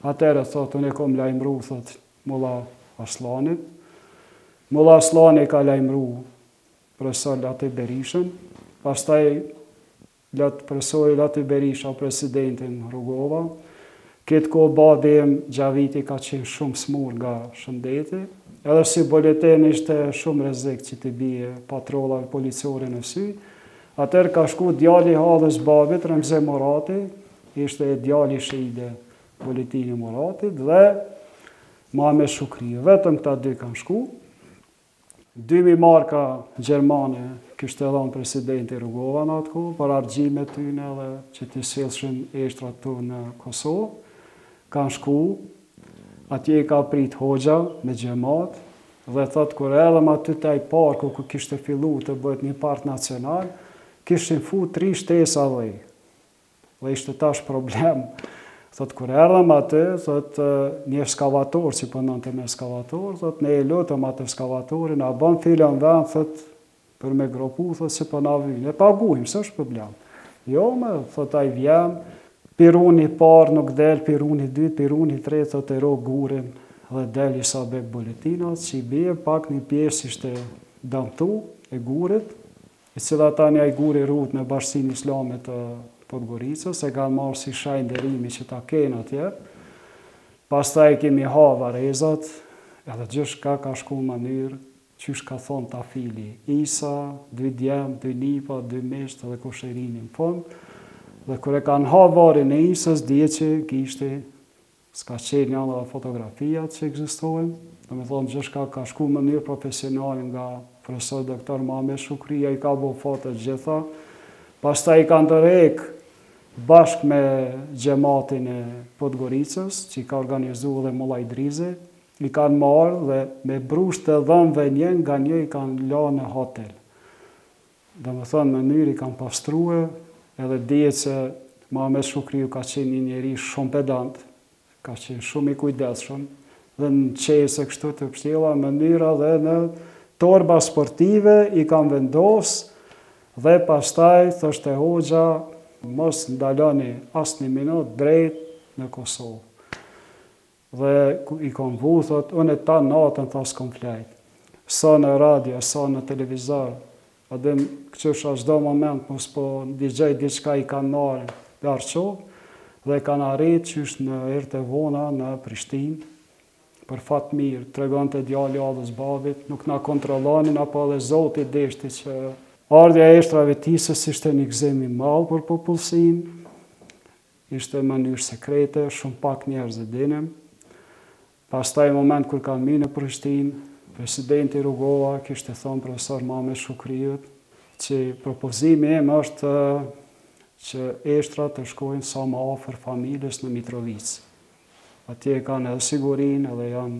Atëherë thotë unë e kom lajmëru, thotë Mulla Arslanit. Mulla Arslani ka lajmëru profesor Lati Berishën, pastaj profesori Lati Berisha, presidentin Rugova. Këtë kohë babim Gjaviti ka qenë shumë smur nga shëndeti, edhe si buletin ishte shumë rrezik që t'i bie patrolla policore në sy. Atëherë ka shku djali halës babit, Remze Murati, ishte djali shehide buletini Muratit, dhe Muhamet Shukri. Vetëm këta dy kanë shku. 2000 marka gjermane kishte dhënë presidenti Rugova në atë kohë, për argjimet tyne dhe që t'i sjellshin eshtrat tu në Kosovë. Kanë shku, atje i ka prit hoxha me xhamat, dhe thotë kur erdhëm aty te ai parku ku kishte fillu të bëhet një park nacional, kishin fut 3 shtesa dhe. Dhe ishte tash problem. Thotë kur erdhëm aty, thotë një ekskavator që punonte me ekskavator, thotë ne e lutëm atë ekskavatorin, na bën filën vend, thotë për me gropu, thotë se po na vjen. E paguajmë, s'është problem. Jo, thotë ai vjen, piruni parë nuk del, piruni dytë, piruni tretë, thotë e ro gurin dhe del Isabek buletinat, që i bie pak një pjesë ishte dëmtu e gurit, i cila tani ai guri rrut në Bashkinë Islame të Podgoricës, e kanë marrë si shaj nderimi që ta kenë atje. Pastaj kemi ha varezat, edhe gjithçka ka shku në mënyrë, qysh ka thonë ta fili. Isa, 2 djem, 2 nipa, 2 misht dhe kusherinin fond. Dhe kur e kanë ha varin e Isës, dje që kishte, s'ka qenë një dhe fotografijat që ekzistojnë, dhe me thonë gjithçka ka shku në mënyrë profesional nga profesor doktor Muhamet Shukri, i ka bo fotot gjitha. Pastaj i kanë të rekë bashkë me gjematin e Podgoricës, që i ka organizu dhe Mulla Idrizi, i kanë marrë dhe me brusht të dhëmve nga një i kanë la në hotel. Dhe me thonë mënyrë i kanë pastruhe, edhe dje që Muhamet Shukriu ka qenë një njeri shumë pedant, ka qenë shumë i kujdesshëm, dhe në qese kështu të pështjela mënyra dhe në torba sportive i kanë vendosë, dhe pastaj thoshte hoxha mos ndaloni asnjë minutë drejt në Kosovë. Dhe i kanë vu, thot, unë ta natën thas kom flajt. Sa në radio, sa në televizor, adem qësha çdo moment mos po ndigjej diçka i kanë marrë dhe arqovë, dhe kanë arrit qysh në erë të vona në Prishtinë, për fat mirë, tregon të djali adhës babit, nuk na kontrollonin, apo edhe Zoti deshti që ardhja e eshtrave tisës ishte një gëzim i madh për popullsinë, ishte në mënyrë sekrete, shumë pak njerëz e dinin. Pastaj në moment kur kanë mirë në Prishtinë, presidenti Rugova kishte thonë profesor Muhamet Shukriut që propozimi im është që eshtrat të shkojnë sa më afër familjes në Mitrovicë. Atje kanë edhe sigurinë, edhe janë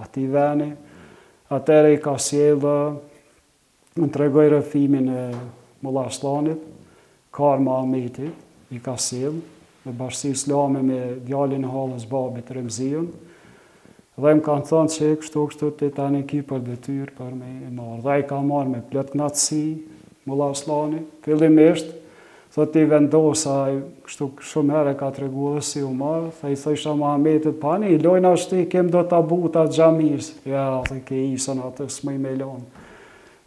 ati veni. Atëherë i ka sjellë, në tregoj rrëfimin e Mulla Arslanit, Karma Ahmeti i ka sjellë, në Bashkinë Islame me djalin e halës babit Remziun, dhe më kanë thonë që kështu të tani ki për detyrë për me marrë. Dhe i ka marrë me plot knatësi, Mulla Arslani, fillimisht, thot i vendosa, kështu shumë herë ka tregu dhe si u marrë, dhe i thësha Muhametit, pani, i lojnë ashtu i kem do tabuta xhamis. Ja, dhe ke isën atë s'mëj me lonë.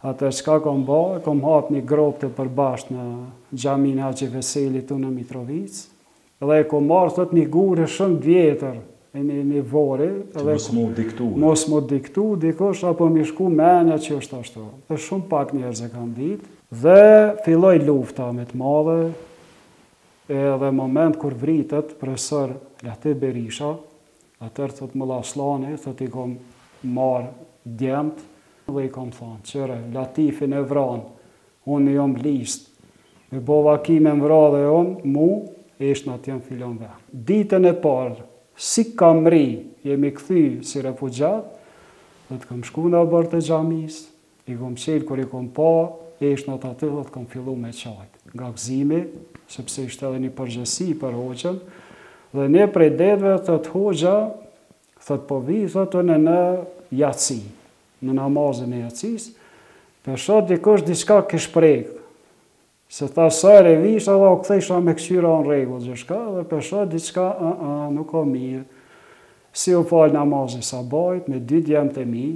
Atër qka kom ba, kom hap një gropë të përbasht në xhamin Haxhi Veselit në Mitrovicë, dhe kom marrë, thot, një gurë shumë vjetër, një vore. Që mos mu diktu. Mos mu diktu, dikosh apo mi shku menja që është ashtu. Dhe shumë pak njerëz e kanë ditë. Dhe filloi lufta me të madhe, edhe moment kur vritet profesor Lati Berisha, atër thot Mulla Arslani, thot i kom marrë djemt, dhe i kom thonë, qëre, Latifin e vranë, unë jom list, me bova kime më vra dhe unë, mu, ishtë në atjem filon dhe. Ditën e parë, si kam ri, jemi këthy si refugjat, dhe të kam shku në bërë të gjamis, i kom qelë kër i kom pa, ishtë në të aty dhe të kam fillu me qajtë. Nga gëzimi, sepse ishte edhe një përgjësi për hoxhën, dhe një prej dedve, thët hoxha, thët po vi, thët unë në jaci, në namazën e jacis, për shot dikush diçka kish prejkë, se ta sërë e visha dhe o këthejsha me këqyra në regullë gjithka, dhe për shot diçka, nuk o mirë, si u falë namazin sabajt me 2 djemët e mi,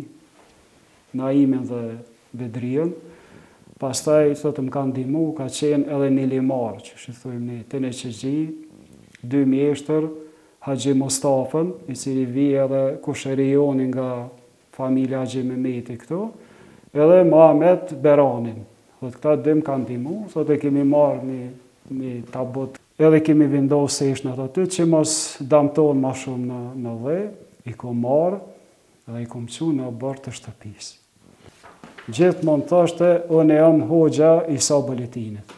Naimin dhe Bedriën. Pastaj, thotë, më kanë ndihmu, ka qenë edhe një limar, që thujmë një të në qëgji, 2 mjeshtër, Haxhi Mustafën, i cili vije edhe kushërioni nga familja Haxhi Mehmeti këtu, edhe Muhamet Beranin. Thotë, këta 2 më kanë ndihmu, thotë, kemi marrë një tabut, edhe kemi vendosë seshnat aty, që mos damton ma shumë në dhe, i kom marrë, dhe i kom qu në bërë të shtëpisë. Gjithmonë thoshte, unë jam hoxha i sa Buletinit.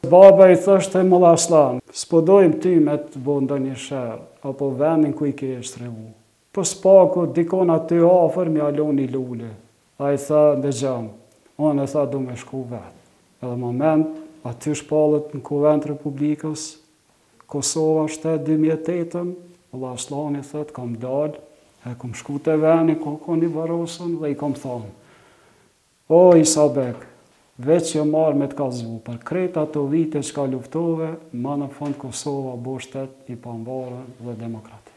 Baba i thoshte, Molla Aslan, s'po dojmë ty me të bo ndonjë shërë, apo vendin ku i ke shtrehu. Po s'paku, dikon aty afër mi alon i lule. A i tha, dëgjam, unë e tha du me shku vetë. Edhe moment, aty shpallet në Kuvend Republikës, Kosova shtetë 2008, Molla Aslani thët, kam dalë, e kom shku të veni, kom një varosën dhe i kom thonë. O, Isabek, veç që marrë me të kazu, për krejt ato vite që ka luftove, ma në fund Kosova bo shtet i pambarë dhe demokrati.